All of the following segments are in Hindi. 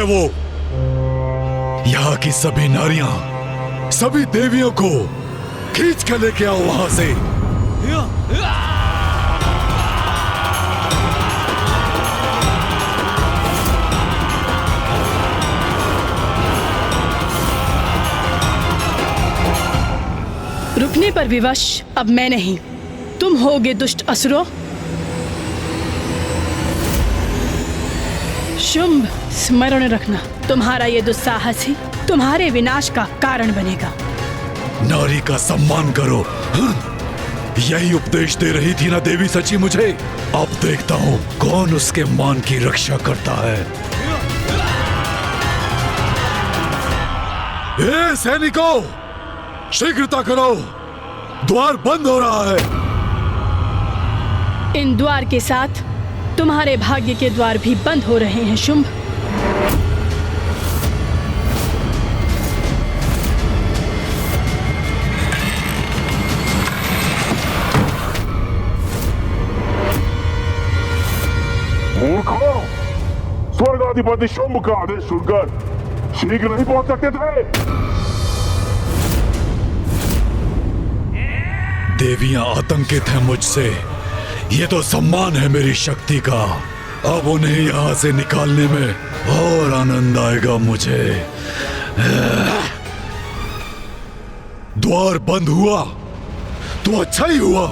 है वो? यहाँ की सभी नारियां, सभी देवियों को खींच कर लेके आओ वहां से। रुकने पर विवश अब मैं नहीं, तुम होगे दुष्ट असुरों। शुंभ, स्मरण रखना, तुम्हारा ये दुस्साहस ही तुम्हारे विनाश का कारण बनेगा। नारी का सम्मान करो। यही उपदेश दे रही थी ना देवी सची मुझे। अब देखता हूँ कौन उसके मान की रक्षा करता है। ए सैनिकों, शीघ्रता करो, द्वार बंद हो रहा है। इन द्वार के साथ तुम्हारे भाग्य के द्वार भी बंद हो रहे हैं शुंभ। मूर्खों, स्वर्गाधिपति शुंभ का आदेश सुनकर शीघ्र नहीं पहुंच सकते थे? देवियां आतंकित हैं मुझसे। ये तो सम्मान है मेरी शक्ति का। अब उन्हें यहां से निकालने में और आनंद आएगा मुझे। द्वार बंद हुआ तो अच्छा ही हुआ,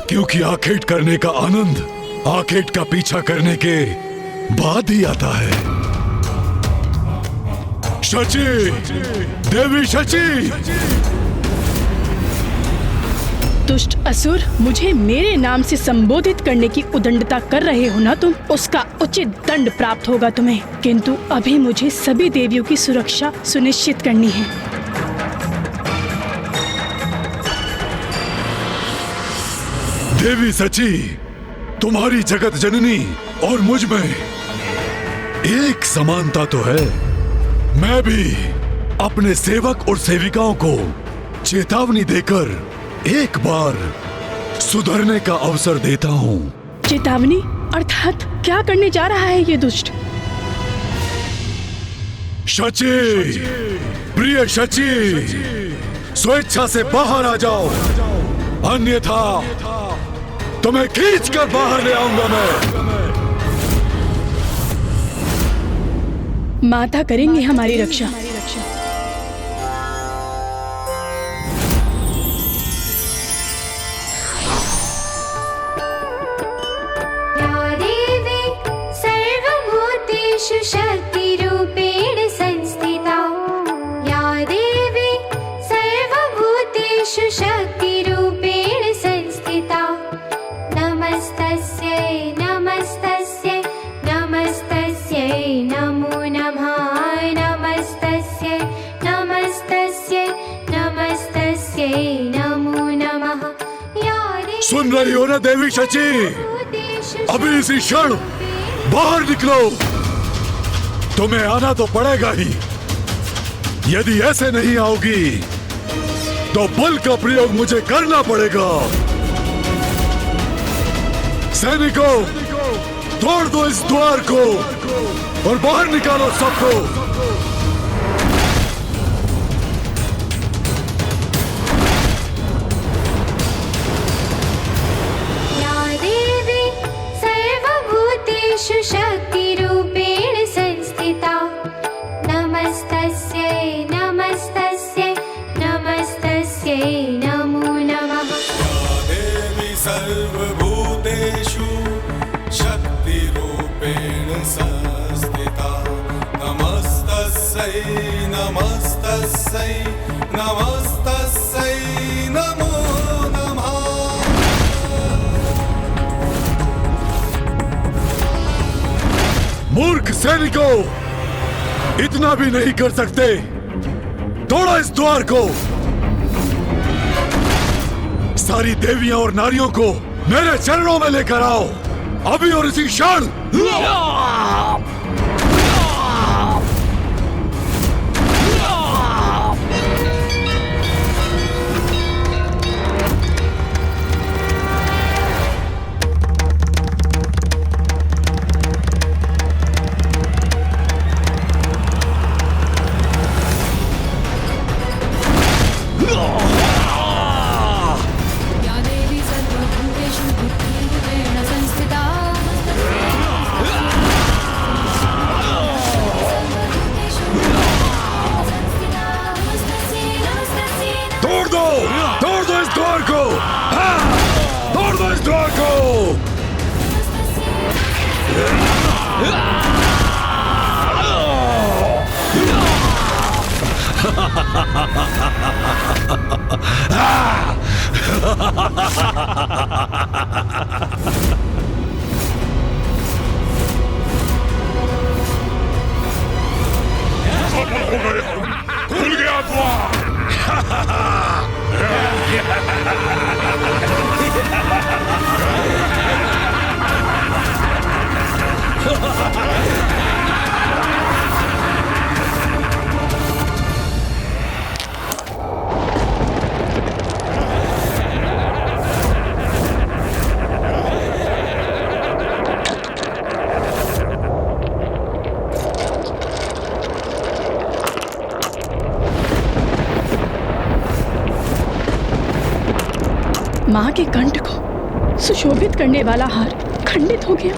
क्योंकि आखेट करने का आनंद आखेट का पीछा करने के बाद ही आता है। शची, देवी शची। दुष्ट असुर, मुझे मेरे नाम से संबोधित करने की उदंडता कर रहे हो ना तुम, उसका उचित दंड प्राप्त होगा तुम्हें। किंतु अभी मुझे सभी देवियों की सुरक्षा सुनिश्चित करनी है। देवी सची, तुम्हारी जगत जननी और मुझ में एक समानता तो है। मैं भी अपने सेवक और सेविकाओं को चेतावनी देकर एक बार सुधरने का अवसर देता हूँ। चेतावनी अर्थात क्या करने जा रहा है ये दुष्ट? शची, प्रिय शची, स्वेच्छा से बाहर आ जाओ, अन्यथा तुम्हें खींच कर बाहर ले आऊंगा मैं। माता करेंगे हमारी रक्षा। शक्तिरूपेण संस्थिता, या देवी सर्वभूतेषु शक्तिरूपेण संस्थिता। नमस्तस्यै नमस्तस्यै नमस्तस्यै नमो नमः। नमस्तस्यै नमस्तस्यै नमस्तस्यै नमो नमः। सुन रही हो ना देवी शची? अभी इसी क्षण बाहर निकलो। तुम्हें आना तो पड़ेगा ही। यदि ऐसे नहीं आओगी तो बल का प्रयोग मुझे करना पड़ेगा। सैनिकों, तोड़ दो इस द्वार को और बाहर निकालो सबको। या देवी सर्वभूतेषु शक्तिरूपेण संस्थिता। नमस्तस्यै नमस्तस्यै नमस्तस्यै नमो नमः। देवी सर्वभूतेषु शक्तिरूपेण संस्थिता। नमस्तस्यै नमस्तस्यै नमस्तस्यै नमो नमः। मूर्ख सैनिकों, इतना भी नहीं कर सकते। तोड़ो इस द्वार को। सारी देवियां और नारियों को मेरे चरणों में लेकर आओ, अभी और इसी क्षण। खुल गया द्वार। माँ के कंठ को सुशोभित करने वाला हार खंडित हो गया।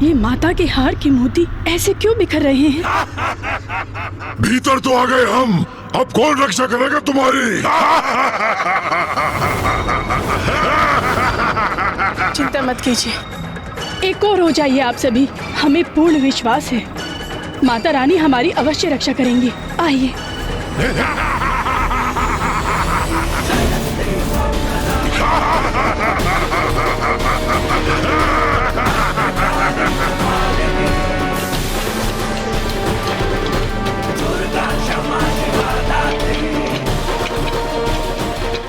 ये माता के हार के मोती ऐसे क्यों बिखर रहे हैं? भीतर तो आ गए हम, अब कौन रक्षा करेगा तुम्हारी? चिंता मत कीजिए, एक और हो जाइए आप सभी। हमें पूर्ण विश्वास है माता रानी हमारी अवश्य रक्षा करेंगी। आइए।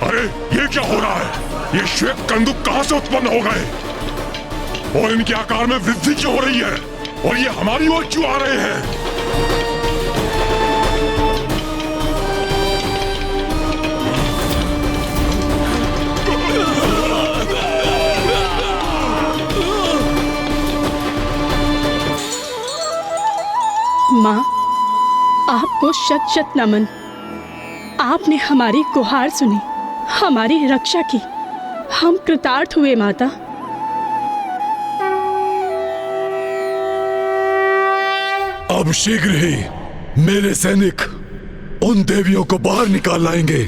अरे ये क्या हो रहा है? ये श्वेत कंदुक कहां से उत्पन्न हो गए और इनके आकार में वृद्धि क्यों हो रही है और ये हमारी ओर क्यों आ रहे हैं? माँ, आपको शत शत नमन। आपने हमारी गुहार सुनी, हमारी रक्षा की। हम कृतार्थ हुए माता। अब शीघ्र ही मेरे सैनिक उन देवियों को बाहर निकाल लाएंगे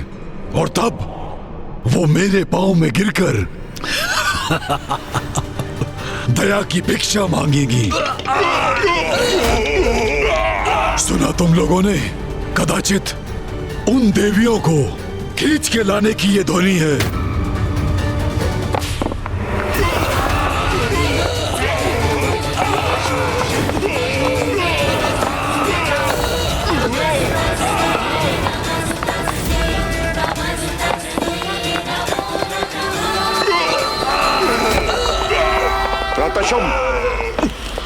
और तब वो मेरे पांव में गिरकर दया की भिक्षा मांगेंगी। सुना तुम लोगों ने? कदाचित उन देवियों को खींच के लाने की ये ध्वनि है।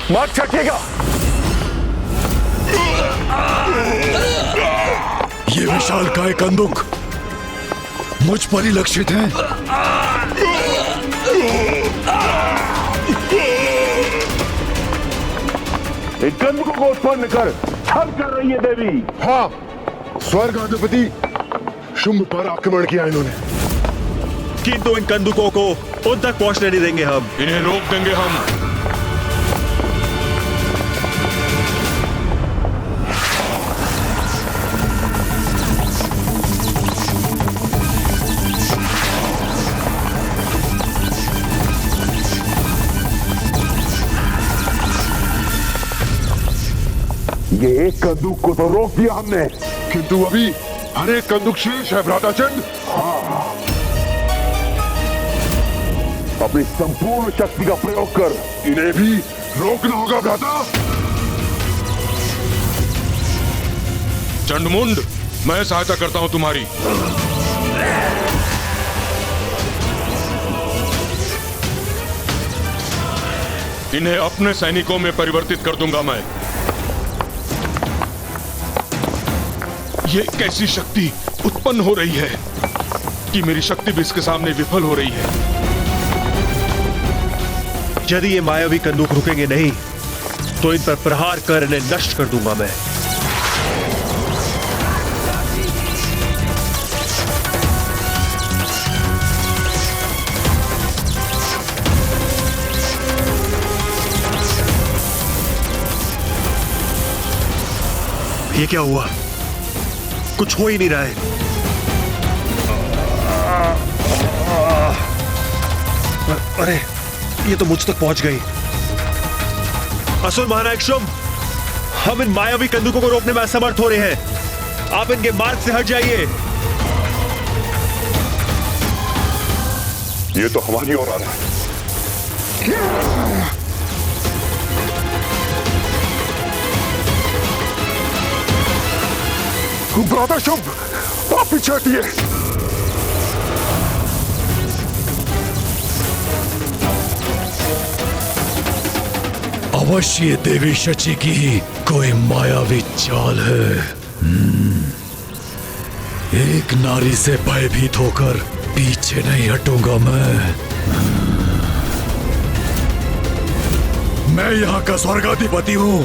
मार छकेगा। ये विशालकाय कंदुक मुझ पर ही लक्षित हैं। एक कंदुक को उत्पन्न कर छल कर रही है देवी। हाँ, स्वर्ग अधिपति शुंभ पर आक्रमण किया इन्होंने, किंतु इन कंदुकों को उन तक पहुंचने नहीं देंगे हम। इन्हें रोक देंगे हम। ये एक कंदूक को तो रोक दिया हमने, किंतु अभी हर एक कंदुक शेष है भ्राताचंद। अपनी संपूर्ण शक्ति का प्रयोग कर इन्हें भी रोकना होगा भ्राता। चंडमुंड, मैं सहायता करता हूं तुम्हारी। इन्हें अपने सैनिकों में परिवर्तित कर दूंगा मैं। ये कैसी शक्ति उत्पन्न हो रही है कि मेरी शक्ति भी इसके सामने विफल हो रही है। यदि ये मायावी कंदूक रुकेंगे नहीं तो इन पर प्रहार कर इन्हें नष्ट कर दूंगा मैं। ये क्या हुआ? कुछ हो ही नहीं रहा है। अरे ये तो मुझ तक पहुंच गई। असुर महानायक शुंभ, हम इन मायावी कंदूकों को रोकने में असमर्थ हो रहे हैं। आप इनके मार्ग से हट जाइए। ये तो हमारी ओर आ रहा है। ब्रदर शुभ, आप पीछे हटिए। अवश्य देवी शची की ही कोई मायावी चाल है। एक नारी से भयभीत होकर पीछे नहीं हटूंगा मैं यहाँ का स्वर्गाधिपति हूँ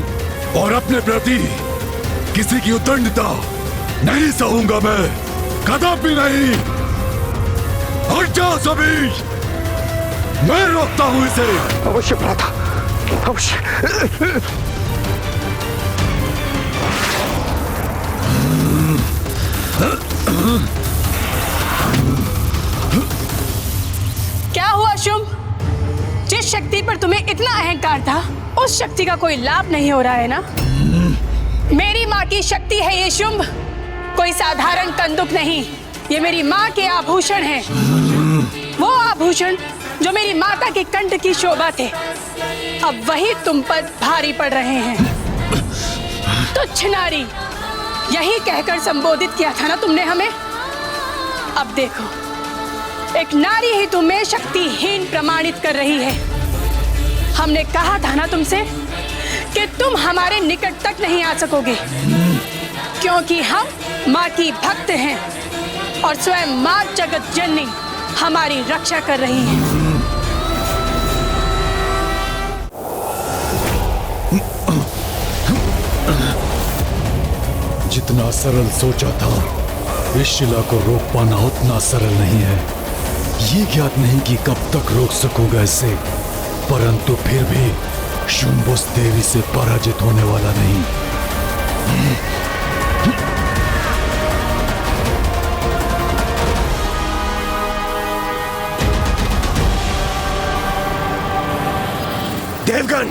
और अपने प्रति किसी की उद्दंडता नहीं सहूंगा मैं, कदापि नहीं। हट जाओ सभी, मैं रोकता हूँ इसे। अवश्य भ्राता, अवश्य। क्या हुआ शुभ? जिस शक्ति पर तुम्हें इतना अहंकार था, उस शक्ति का कोई लाभ नहीं हो रहा है ना? मेरी माँ की शक्ति है ये शुभ, कोई साधारण कंदुक नहीं। ये मेरी माँ के आभूषण हैं। वो आभूषण जो मेरी माता के कंठ की शोभा थे, अब वही तुम पर भारी पड़ रहे हैं। तुच्छ नारी, यही कहकर संबोधित किया था ना तुमने हमें? अब देखो, एक नारी ही तुम्हें शक्तिहीन प्रमाणित कर रही है। हमने कहा था ना तुमसे कि तुम हमारे निकट तक नहीं आ सकोगे, क्योंकि हम माँ की भक्त हैं और स्वयं माँ जगत जननी हमारी रक्षा कर रही है। जितना सरल सोचा था, इस शिला को रोक पाना उतना सरल नहीं है। ये ज्ञात नहीं कि कब तक रोक सकूंगा इसे, परंतु फिर भी शुंभ उस देवी से पराजित होने वाला नहीं। देवगण,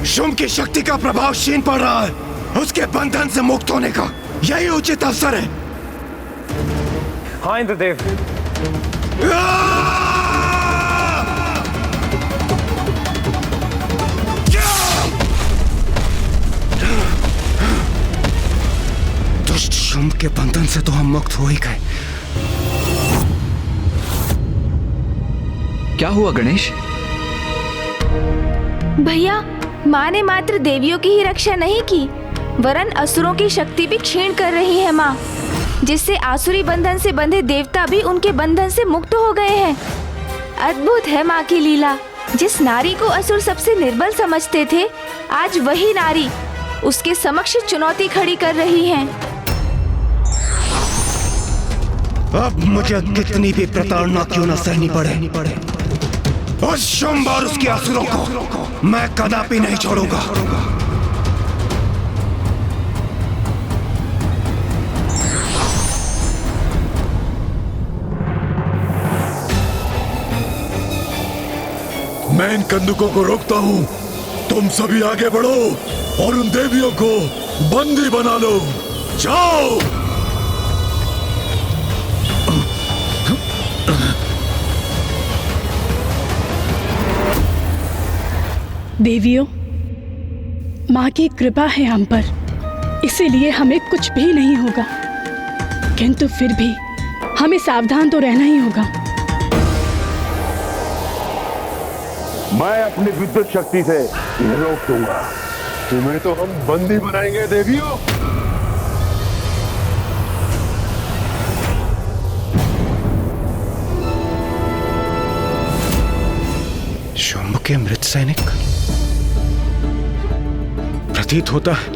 शुंभ की शक्ति का प्रभाव क्षीण पड़ रहा है। उसके बंधन से मुक्त होने का यही उचित अवसर है। हाँ इंद्रदेव। दुष्ट शुंभ के बंधन से तो हम मुक्त हो ही गए। क्या हुआ गणेश? भैया, माँ ने मात्र देवियों की ही रक्षा नहीं की, वरन असुरों की शक्ति भी क्षीण कर रही है माँ, जिससे आसुरी बंधन से बंधे देवता भी उनके बंधन से मुक्त हो गए हैं। अद्भुत है माँ की लीला। जिस नारी को असुर सबसे निर्बल समझते थे, आज वही नारी उसके समक्ष चुनौती खड़ी कर रही है। अब मुझे कितनी भी प्रताड़ना क्यों न सहनी पड़े, उस शुंभ और उसके असुरों को मैं कदापि नहीं छोड़ूंगा। मैं इन कंदुकों को रोकता हूँ, तुम सभी आगे बढ़ो और उन देवियों को बंदी बना लो। जाओ। देवियों, माँ की कृपा है हम पर, इसीलिए हमें कुछ भी नहीं होगा, किंतु फिर भी हमें सावधान तो रहना ही होगा। मैं अपनी विद्युत शक्ति से रोक दूंगा। तुम्हें तो हम बंदी बनाएंगे देवियों। शुंभ के मृत सैनिक। प्रतीत होता है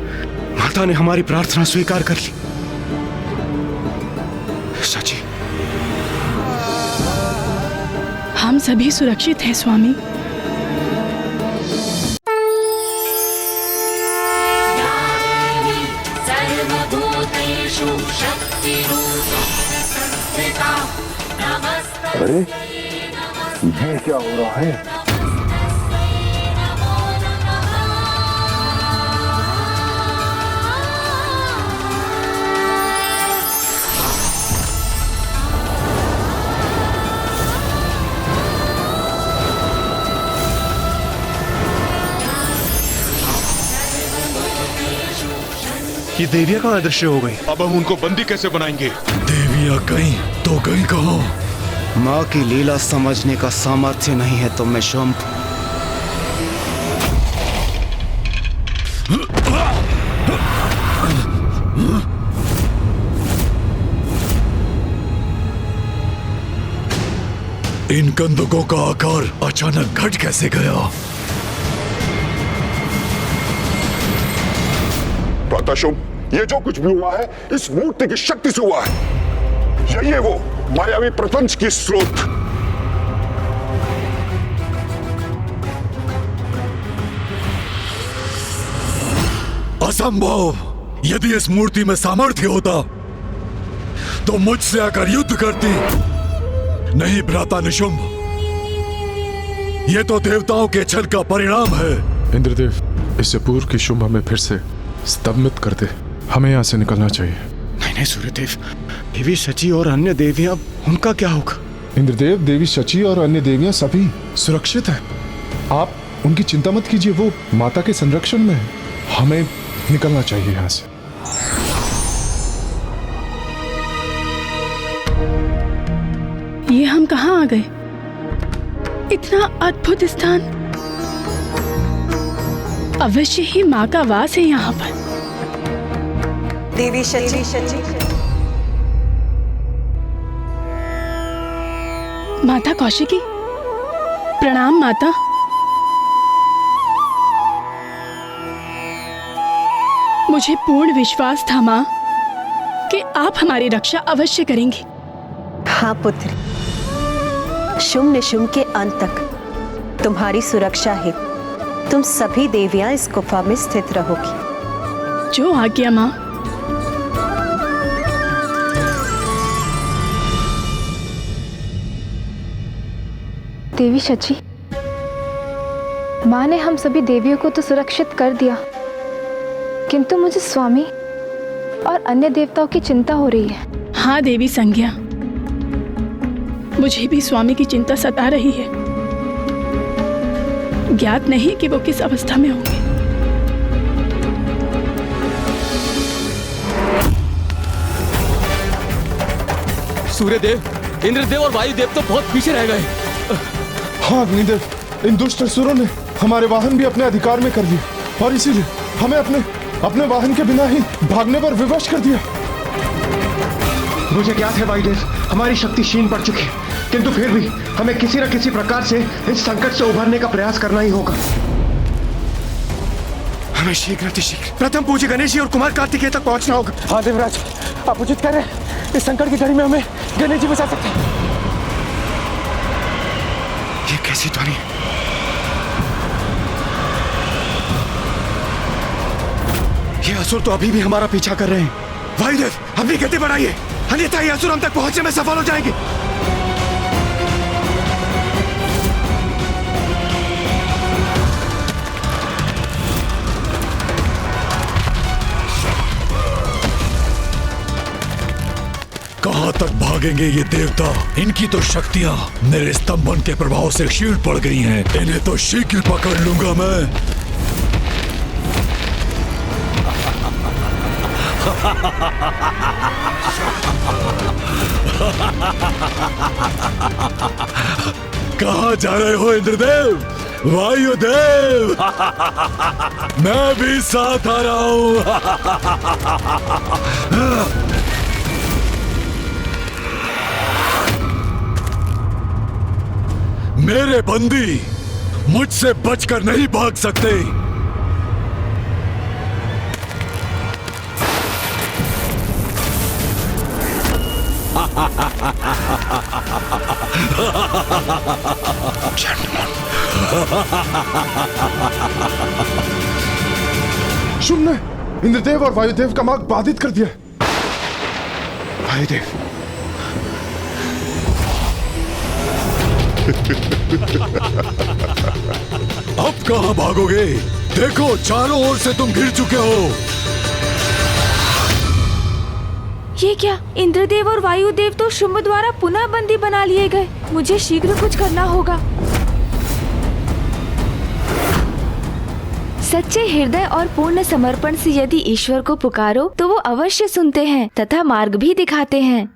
माता ने हमारी प्रार्थना स्वीकार कर ली। सची, हम सभी सुरक्षित हैं स्वामी। अरे ये क्या हो रहा है? ये देवियां कहाँ अदृश्य हो गई? अब हम उनको बंदी कैसे बनाएंगे? देवियां गई तो गई कहाँ? माँ की लीला समझने का सामर्थ्य नहीं है तुम में शुंभ। इन कंदुकों का आकार अचानक घट कैसे गया? प्रातःशुभ, ये जो कुछ भी हुआ है इस मूर्ति की शक्ति से हुआ है। यही है वो मायावी प्रपंच की स्रोत। असंभव! यदि इस मूर्ति में सामर्थ्य होता तो मुझसे आकर युद्ध करती। नहीं भ्राता निशुंभ, ये तो देवताओं के छल का परिणाम है। इंद्रदेव, इससे पूर्व की शुंभ हमें फिर से स्तंभित कर दे। हमें यहाँ से निकलना चाहिए। नहीं सूर्यदेव, देवी शची और अन्य देवियां, उनका क्या होगा? इंद्रदेव, देवी शची और अन्य देवियां सभी सुरक्षित हैं। आप उनकी चिंता मत कीजिए, वो माता के संरक्षण में है। हमें निकलना चाहिए यहाँ से। ये हम कहाँ आ गए? इतना अद्भुत स्थान। अवश्य ही माँ का वास है यहाँ पर। देवी शची। माता कौशिकी, प्रणाम माता। मुझे पूर्ण विश्वास था माँ कि आप हमारी रक्षा अवश्य करेंगी। हाँ पुत्री, शुंभ निशुंभ के अंत तक तुम्हारी सुरक्षा है। तुम सभी देवियां इस गुफा में स्थित रहोगी। जो आज्ञा माँ। देवी शची, माँ ने हम सभी देवियों को तो सुरक्षित कर दिया, किंतु मुझे स्वामी और अन्य देवताओं की चिंता हो रही है। हाँ देवी संज्ञा, मुझे भी स्वामी की चिंता सता रही है। ज्ञात नहीं कि वो किस अवस्था में होंगे। सूर्यदेव, इंद्रदेव और वायुदेव तो बहुत पीछे रह गए। हाँ अग्निदेव, इन दुष्ट असुरों ने हमारे वाहन भी अपने अधिकार में कर लिए और इसीलिए हमें अपने वाहन के बिना ही भागने पर विवश कर दिया। मुझे ज्ञात है वायुदेव, हमारी शक्ति क्षीण पड़ चुकी है, किंतु फिर भी हमें किसी न किसी प्रकार से इस संकट से उभरने का प्रयास करना ही होगा। हमें शीघ्र अतिशीघ्र प्रथम पूज्य गणेश जी और कुमार कार्तिकेय तक पहुंचना होगा। हाँ देवराज, आप उचित कर रहे हैं। इस संकट की घड़ी में हमें गणेश जी बचा सकते हैं। ये कैसी ध्वनि है? ये असुर तो अभी भी हमारा पीछा कर रहे हैं। वायुदेव, अपनी गति बढ़ाइए, अन्यथा ये असुर हम तक पहुंचने में सफल हो जाएंगे। कहां तक भागेंगे ये देवता? इनकी तो शक्तियां मेरे स्तंभन के प्रभाव से क्षीण पड़ गई हैं। इन्हें तो शीघ्र पकड़ लूंगा मैं। कहां जा रहे हो इंद्रदेव, वायुदेव? मैं भी साथ आ रहा हूं। मेरे बंदी मुझसे बचकर नहीं भाग सकते। शुंभ ने इंद्रदेव और वायुदेव का मार्ग बाधित कर दिया। वायुदेव, अब कहां भागोगे? देखो, चारों ओर से तुम घिर चुके हो। ये क्या? इंद्रदेव और वायुदेव तो शुंभ द्वारा पुनः बंदी बना लिए गए। मुझे शीघ्र कुछ करना होगा। सच्चे हृदय और पूर्ण समर्पण से यदि ईश्वर को पुकारो तो वो अवश्य सुनते हैं तथा मार्ग भी दिखाते हैं।